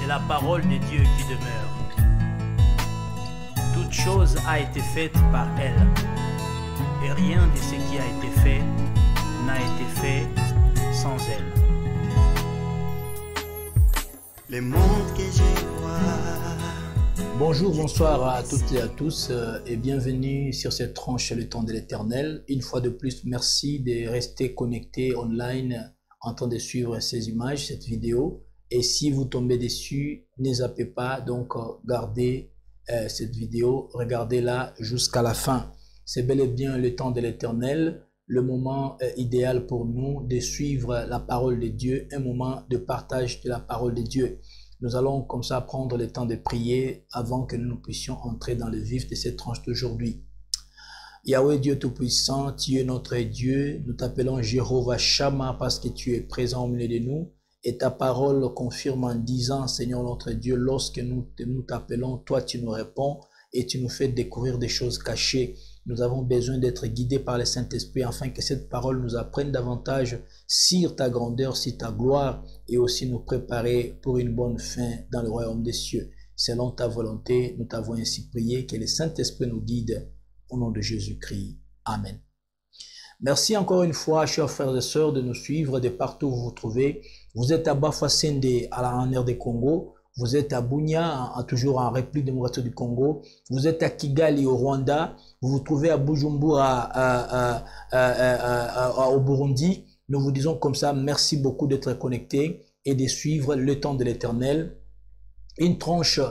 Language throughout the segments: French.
la parole de Dieu qui demeure. Toute chose a été faite par elle, et rien de ce qui a été fait n'a été fait sans elle. Le monde que je vois. Bonjour, bonsoir à toutes et à tous et bienvenue sur cette tranche Le Temps de l'Éternel. Une fois de plus, merci de rester connecté online en train de suivre ces images, cette vidéo. Et si vous tombez dessus, ne zappez pas, donc gardez cette vidéo, regardez-la jusqu'à la fin. C'est bel et bien le temps de l'Éternel, le moment idéal pour nous de suivre la parole de Dieu, un moment de partage de la parole de Dieu. Nous allons comme ça prendre le temps de prier avant que nous puissions entrer dans le vif de cette tranche d'aujourd'hui. Yahweh Dieu Tout-Puissant, tu es notre Dieu, nous t'appelons Jéhovah Shammah parce que tu es présent au milieu de nous. Et ta parole confirme en disant, Seigneur notre Dieu, lorsque nous t'appelons, toi tu nous réponds et tu nous fais découvrir des choses cachées. Nous avons besoin d'être guidés par le Saint-Esprit afin que cette parole nous apprenne davantage sur ta grandeur, sur ta gloire et aussi nous préparer pour une bonne fin dans le royaume des cieux. Selon ta volonté, nous t'avons ainsi prié, que le Saint-Esprit nous guide au nom de Jésus-Christ. Amen. Merci encore une fois, chers frères et sœurs, de nous suivre de partout où vous vous trouvez. Vous êtes à Bafoussende, en RD Congo. Vous êtes à Bunia, toujours en République démocratique du Congo. Vous êtes à Kigali, au Rwanda. Vous vous trouvez à Bujumbura, au Burundi. Nous vous disons comme ça, merci beaucoup d'être connectés et de suivre le temps de l'Éternel. Une tranche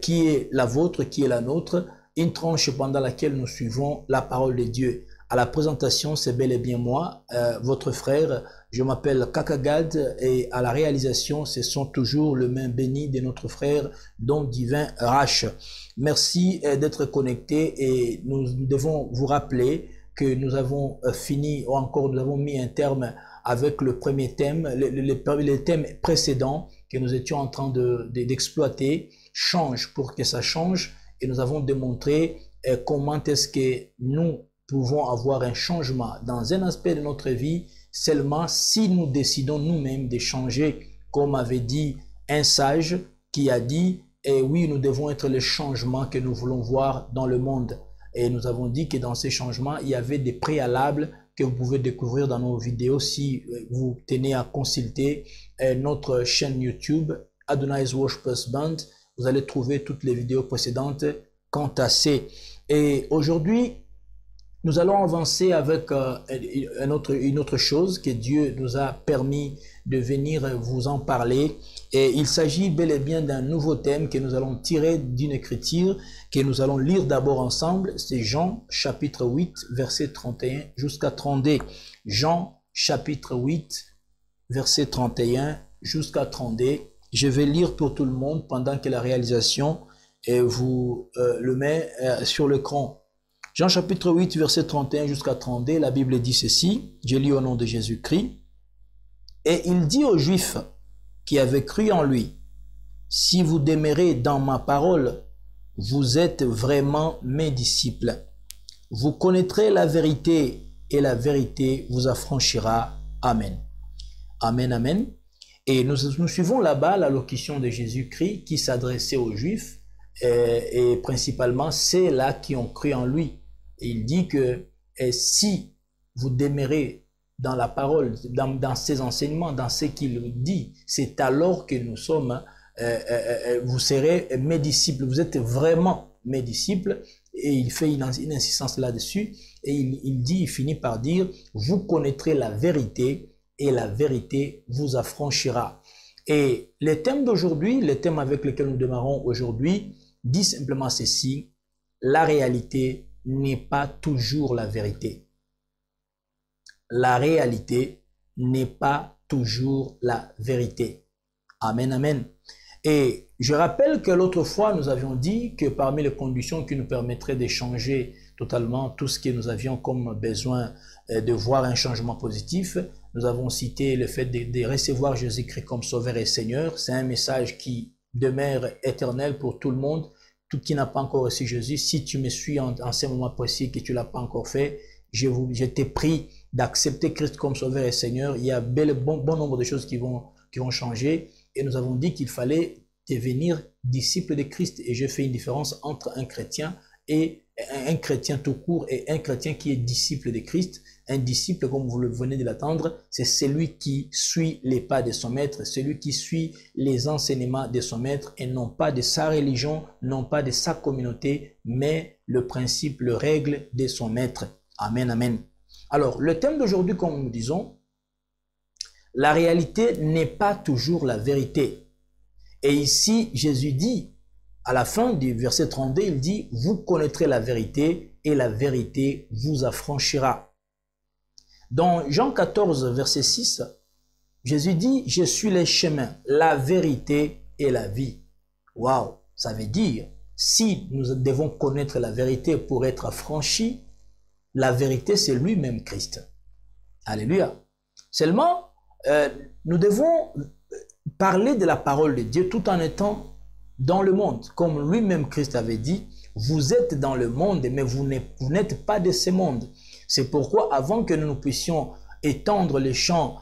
qui est la vôtre, qui est la nôtre. Une tranche pendant laquelle nous suivons la parole de Dieu. À la présentation, c'est bel et bien moi, votre frère. Je m'appelle Kakagad et à la réalisation, ce sont toujours le main béni de notre frère, Don Divin Rach. Merci d'être connectés et nous devons vous rappeler que nous avons fini, ou encore nous avons mis un terme avec le premier thème, le thème précédent que nous étions en train d'exploiter, change pour que ça change. Et nous avons démontré comment est-ce que nous pouvons avoir un changement dans un aspect de notre vie seulement si nous décidons nous-mêmes de changer, comme avait dit un sage qui a dit et oui, nous devons être le changement que nous voulons voir dans le monde. Et nous avons dit que dans ces changements, il y avait des préalables que vous pouvez découvrir dans nos vidéos si vous tenez à consulter notre chaîne YouTube Adonai's Worshipers Band. Vous allez trouver toutes les vidéos précédentes quant à ces. Et aujourd'hui, nous allons avancer avec une autre chose que Dieu nous a permis de venir vous en parler. Et il s'agit bel et bien d'un nouveau thème que nous allons tirer d'une écriture que nous allons lire d'abord ensemble. C'est Jean chapitre 8, verset 31 jusqu'à 32. Jean chapitre 8, verset 31 jusqu'à 32. Je vais lire pour tout le monde pendant que la réalisation vous le met sur l'écran. Jean chapitre 8, verset 31 jusqu'à 32, la Bible dit ceci, je lis au nom de Jésus-Christ. Et il dit aux Juifs qui avaient cru en lui, si vous demeurez dans ma parole, vous êtes vraiment mes disciples. Vous connaîtrez la vérité et la vérité vous affranchira. Amen. Amen, amen. Et nous suivons là-bas l'allocution de Jésus-Christ qui s'adressait aux Juifs et principalement ceux-là qui ont cru en lui. Et il dit que si vous demeurez dans la parole, dans ses enseignements, dans ce qu'il dit, c'est alors que nous sommes, vous serez mes disciples. Vous êtes vraiment mes disciples. Et il fait une insistance là-dessus. Et il finit par dire, vous connaîtrez la vérité et la vérité vous affranchira. Et le thème d'aujourd'hui, le thème avec lequel nous démarrons aujourd'hui, dit simplement ceci, la réalité n'est pas toujours la vérité. La réalité n'est pas toujours la vérité. Amen, amen. Et je rappelle que l'autre fois, nous avions dit que parmi les conditions qui nous permettraient de changer totalement tout ce que nous avions comme besoin de voir un changement positif, nous avons cité le fait de recevoir Jésus-Christ comme Sauveur et Seigneur. C'est un message qui demeure éternel pour tout le monde. Tout qui n'a pas encore reçu Jésus, si tu me suis en ce moment précis que tu ne l'as pas encore fait, je t'ai pris d'accepter Christ comme Sauveur et Seigneur. Il y a bon nombre de choses qui vont changer. Et nous avons dit qu'il fallait devenir disciple de Christ. Et je fais une différence entre un chrétien tout court et un chrétien qui est disciple de Christ. Un disciple, comme vous le venez de l'attendre, c'est celui qui suit les pas de son maître, celui qui suit les enseignements de son maître et non pas de sa religion, non pas de sa communauté, mais le principe, le règle de son maître. Amen, amen. Alors, le thème d'aujourd'hui, comme nous disons, la réalité n'est pas toujours la vérité. Et ici, Jésus dit, à la fin du verset 32, il dit, vous connaîtrez la vérité et la vérité vous affranchira. Dans Jean 14, verset 6, Jésus dit, je suis le chemin, la vérité et la vie. Waouh, ça veut dire, si nous devons connaître la vérité pour être affranchis, la vérité c'est lui-même Christ. Alléluia. Seulement, nous devons parler de la parole de Dieu tout en étant dans le monde. Comme lui-même Christ avait dit, vous êtes dans le monde, mais vous n'êtes pas de ce monde. C'est pourquoi avant que nous puissions étendre les champs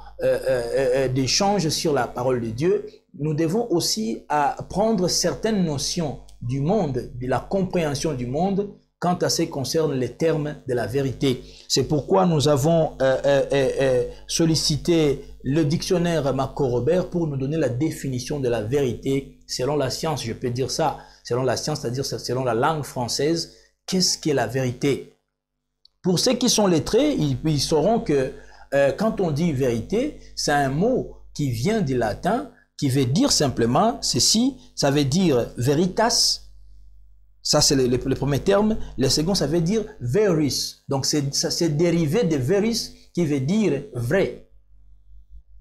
d'échange sur la parole de Dieu, nous devons aussi apprendre certaines notions du monde, de la compréhension du monde, quant à ce qui concerne les termes de la vérité. C'est pourquoi nous avons sollicité le dictionnaire Marco Robert pour nous donner la définition de la vérité selon la science, je peux dire ça, selon la science, c'est-à-dire selon la langue française. Qu'est-ce qu'est la vérité? Pour ceux qui sont lettrés, ils sauront que quand on dit vérité, c'est un mot qui vient du latin, qui veut dire simplement ceci, ça veut dire veritas. Ça, c'est le premier terme. Le second, ça veut dire veris. Donc, c'est dérivé de veris qui veut dire vrai.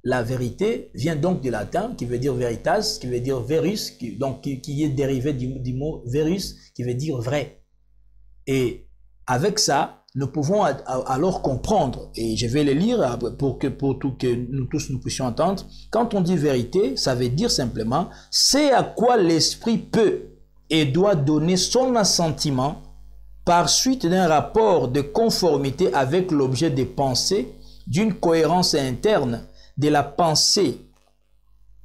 La vérité vient donc du latin qui veut dire veritas, qui veut dire verus, qui est dérivé du mot verus, qui veut dire vrai. Et avec ça, nous pouvons alors comprendre, et je vais le lire pour que nous tous nous puissions entendre. Quand on dit vérité, ça veut dire simplement c'est à quoi l'esprit peut et doit donner son assentiment par suite d'un rapport de conformité avec l'objet des pensées, d'une cohérence interne de la pensée,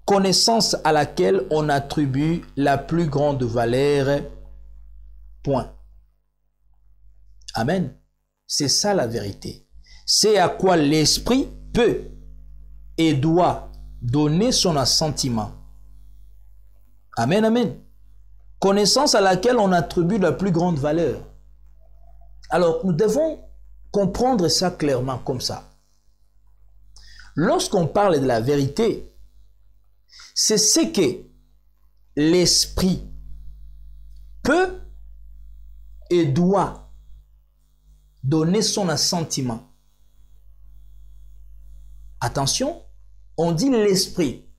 connaissance à laquelle on attribue la plus grande valeur. Point. Amen. C'est ça la vérité. C'est à quoi l'esprit peut et doit donner son assentiment. Amen, amen. Connaissance à laquelle on attribue la plus grande valeur. Alors, nous devons comprendre ça clairement comme ça. Lorsqu'on parle de la vérité, c'est ce que l'esprit peut et doit donner son assentiment. Attention, on dit l'esprit.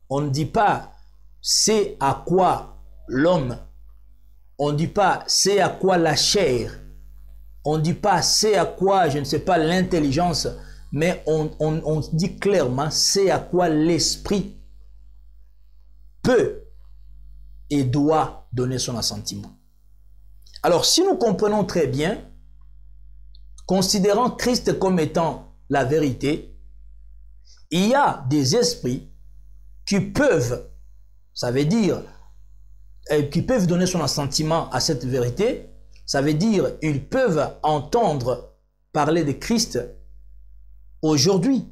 On ne dit pas c'est à quoi l'homme. On ne dit pas c'est à quoi la chair. On ne dit pas c'est à quoi, je ne sais pas, l'intelligence. Mais on dit clairement c'est à quoi l'esprit peut et doit donner son assentiment. Alors, si nous comprenons très bien, considérant Christ comme étant la vérité, il y a des esprits qui peuvent, ça veut dire, qui peuvent donner son assentiment à cette vérité. Ça veut dire, ils peuvent entendre parler de Christ aujourd'hui.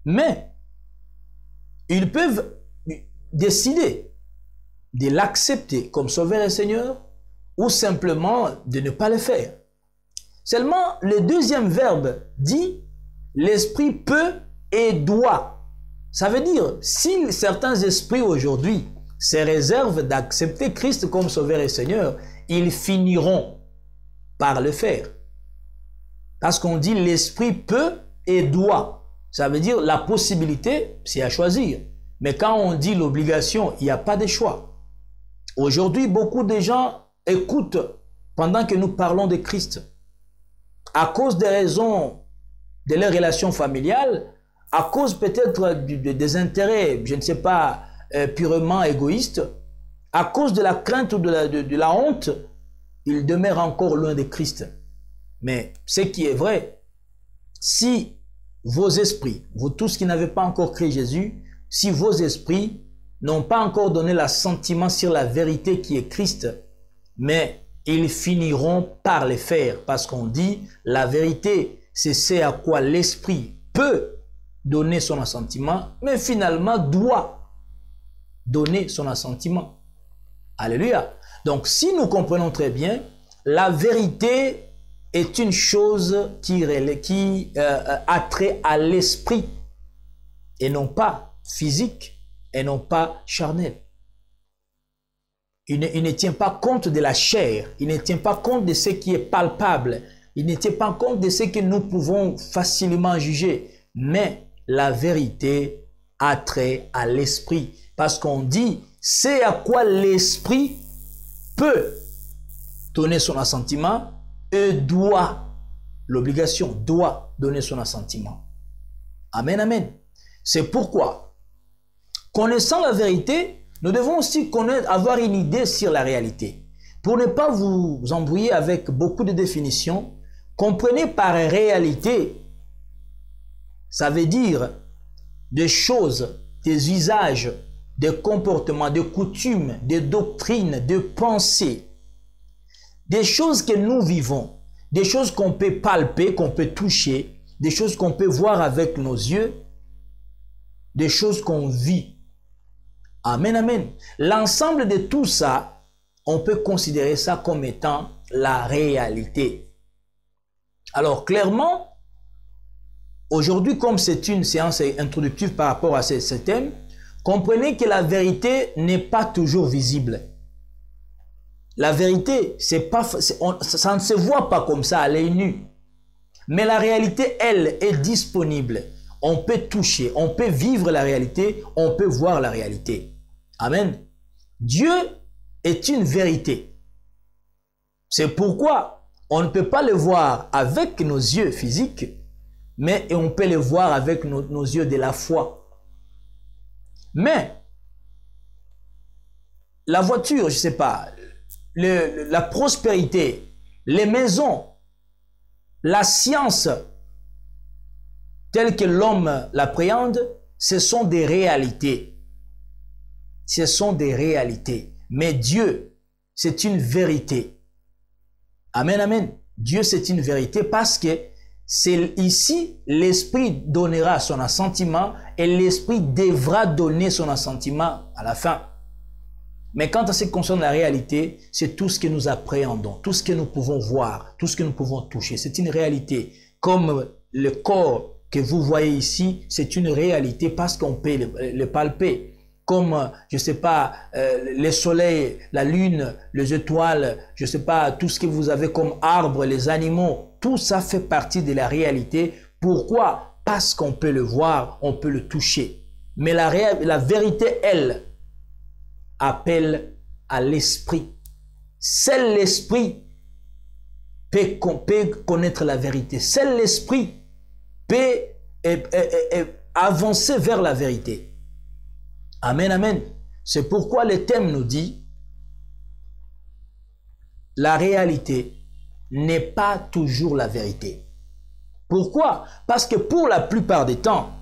Mais, ils peuvent décider de l'accepter comme Sauveur et Seigneur ou simplement de ne pas le faire. Seulement, le deuxième verbe dit l'esprit peut et doit. Ça veut dire, si certains esprits aujourd'hui se réservent d'accepter Christ comme Sauveur et Seigneur, ils finiront par le faire. Parce qu'on dit l'esprit peut et doit. Ça veut dire la possibilité, c'est à choisir. Mais quand on dit l'obligation, il n'y a pas de choix. Aujourd'hui, beaucoup de gens écoutent pendant que nous parlons de Christ. À cause des raisons de leur relation familiale, à cause peut-être des intérêts, je ne sais pas, purement égoïstes, à cause de la crainte ou de la honte, ils demeurent encore loin de Christ. Mais ce qui est vrai, si vos esprits, vous tous qui n'avez pas encore créé Jésus, si vos esprits n'ont pas encore donné l'assentiment sur la vérité qui est Christ, mais ils finiront par les faire, parce qu'on dit la vérité, c'est ce à quoi l'esprit peut donner son assentiment, mais finalement doit donner son assentiment. Alléluia. Donc si nous comprenons très bien, la vérité est une chose qui a trait à l'esprit et non pas physique et non pas charnel. Il ne tient pas compte de la chair, il ne tient pas compte de ce qui est palpable, il ne tient pas compte de ce que nous pouvons facilement juger, mais la vérité a trait à l'esprit, parce qu'on dit c'est à quoi l'esprit peut donner son assentiment et doit, l'obligation doit donner son assentiment. Amen, amen. C'est pourquoi, connaissant la vérité, nous devons aussi avoir une idée sur la réalité. Pour ne pas vous embrouiller avec beaucoup de définitions, comprenez par réalité, ça veut dire des choses, des usages, des comportements, des coutumes, des doctrines, des pensées, des choses que nous vivons, des choses qu'on peut palper, qu'on peut toucher, des choses qu'on peut voir avec nos yeux, des choses qu'on vit. Amen, amen. L'ensemble de tout ça, on peut considérer ça comme étant la réalité. Alors, clairement, aujourd'hui, comme c'est une séance introductive par rapport à ce thème, comprenez que la vérité n'est pas toujours visible. La vérité, ça ne se voit pas comme ça à l'œil nu. Mais la réalité, elle, est disponible. On peut toucher, on peut vivre la réalité, on peut voir la réalité. Amen. Dieu est une vérité. C'est pourquoi on ne peut pas le voir avec nos yeux physiques, mais on peut le voir avec nos yeux de la foi. Mais la voiture, je ne sais pas, la prospérité, les maisons, la science, telle que l'homme l'appréhende, ce sont des réalités. Ce sont des réalités. Mais Dieu, c'est une vérité. Amen, amen. Dieu, c'est une vérité parce que c'est ici, l'Esprit donnera son assentiment et l'Esprit devra donner son assentiment à la fin. Mais quand ce qui concerne la réalité, c'est tout ce que nous appréhendons, tout ce que nous pouvons voir, tout ce que nous pouvons toucher. C'est une réalité. Comme le corps que vous voyez ici, c'est une réalité parce qu'on peut le palper. Comme, je ne sais pas, le soleil, la lune, les étoiles, je ne sais pas, tout ce que vous avez comme arbres, les animaux, tout ça fait partie de la réalité. Pourquoi? Parce qu'on peut le voir, on peut le toucher. Mais la vérité, elle, appelle à l'esprit. Seul l'esprit peut connaître la vérité. Seul l'esprit peut avancer vers la vérité. Amen, amen. C'est pourquoi le thème nous dit la réalité n'est pas toujours la vérité. Pourquoi? Parce que pour la plupart des temps,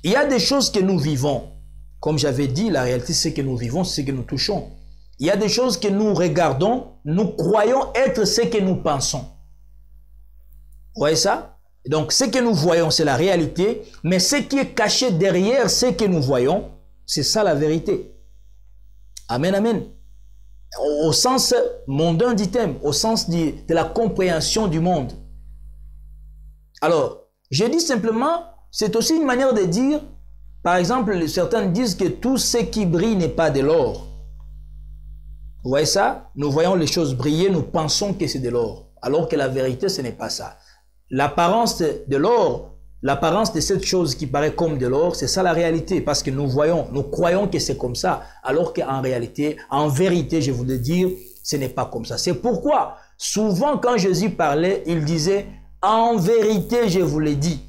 il y a des choses que nous vivons. Comme j'avais dit, la réalité, c'est ce que nous vivons, c'est ce que nous touchons. Il y a des choses que nous regardons, nous croyons être ce que nous pensons. Vous voyez ça? Donc, ce que nous voyons, c'est la réalité, mais ce qui est caché derrière ce que nous voyons, c'est ça la vérité. Amen, amen. Au sens mondain du thème, au sens de la compréhension du monde. Alors, je dis simplement, c'est aussi une manière de dire, par exemple, certains disent que tout ce qui brille n'est pas de l'or. Vous voyez ça? Nous voyons les choses briller, nous pensons que c'est de l'or, alors que la vérité, ce n'est pas ça. L'apparence de l'or, l'apparence de cette chose qui paraît comme de l'or, c'est ça la réalité, parce que nous croyons que c'est comme ça, alors qu'en réalité, en vérité, je voulais dire, ce n'est pas comme ça. C'est pourquoi, souvent, quand Jésus parlait, il disait, en vérité, je vous l'ai dit.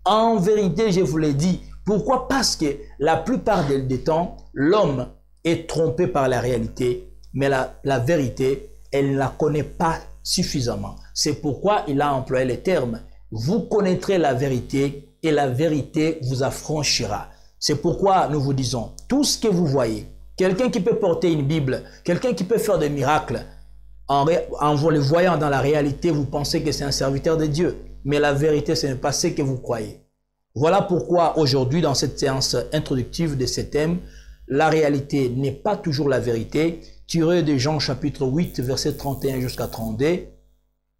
En vérité, je vous l'ai dit. Pourquoi? Parce que la plupart des temps, l'homme est trompé par la réalité, mais la vérité, elle ne la connaît pas suffisamment. C'est pourquoi il a employé le terme. Vous connaîtrez la vérité et la vérité vous affranchira. C'est pourquoi nous vous disons, tout ce que vous voyez, quelqu'un qui peut porter une Bible, quelqu'un qui peut faire des miracles, en vous le voyant dans la réalité, vous pensez que c'est un serviteur de Dieu. Mais la vérité, ce n'est pas ce que vous croyez. Voilà pourquoi aujourd'hui, dans cette séance introductive de ce thème, la réalité n'est pas toujours la vérité. Tiré de Jean chapitre 8, verset 31 jusqu'à 32.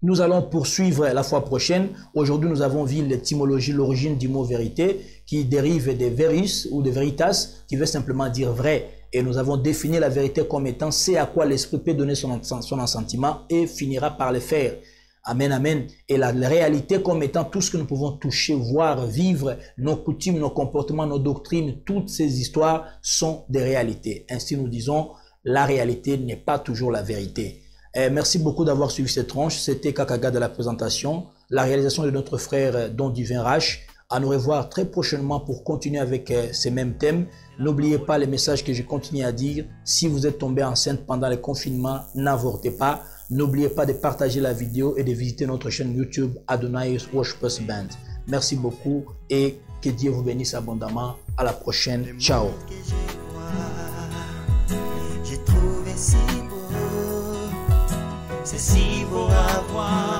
Nous allons poursuivre la fois prochaine. Aujourd'hui, nous avons vu l'étymologie, l'origine du mot vérité, qui dérive de veris ou de veritas, qui veut simplement dire vrai. Et nous avons défini la vérité comme étant ce à quoi l'esprit peut donner son assentiment et finira par le faire. Amen, amen. Et la réalité comme étant tout ce que nous pouvons toucher, voir, vivre, nos coutumes, nos comportements, nos doctrines, toutes ces histoires sont des réalités. Ainsi nous disons, la réalité n'est pas toujours la vérité. Merci beaucoup d'avoir suivi cette tranche. C'était Kakaga de la présentation, la réalisation de notre frère Don Divin Rach. À nous revoir très prochainement pour continuer avec ces mêmes thèmes. N'oubliez pas les messages que je continue à dire. Si vous êtes tombé enceinte pendant le confinement, n'avortez pas. N'oubliez pas de partager la vidéo et de visiter notre chaîne YouTube Adonai Worshipers Band. Merci beaucoup et que Dieu vous bénisse abondamment. À la prochaine. Ciao. J'ai trouvé si beau, c'est si beau à voir.